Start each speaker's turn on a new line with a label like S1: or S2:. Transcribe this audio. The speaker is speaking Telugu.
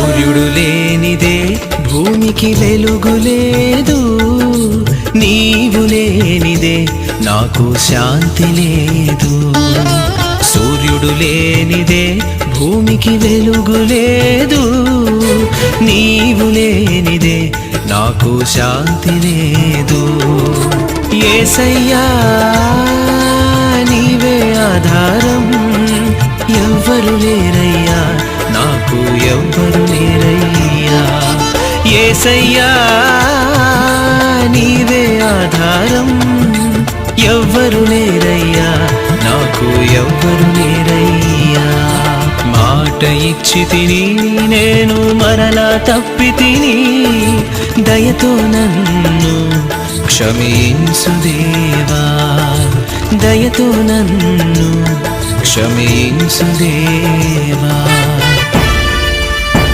S1: సూర్యుడు లేనిదే భూమికి వెలుగు లేదు, నీవు లేనిదే నాకు శాంతి లేదు. సూర్యుడు లేనిదే భూమికి వెలుగు లేదు, నీవు లేనిదే నాకు శాంతి లేదు. యేసయ్యా నీవే ఆధారం, ఎవ్వరు లేరయ్యా నాకు, ఎవ్వరు లేరయ్యా. యేసయ్యా నీవే ఆధారం, ఎవ్వరు లేరయ్యా నాకు, ఎవ్వరు లేరయ్యా. మాట ఇచ్చి తిని నేను మరలా తప్పి తిని, దయతో నన్ను క్షమించు దేవా, దయతో నన్ను క్షమించు దేవా.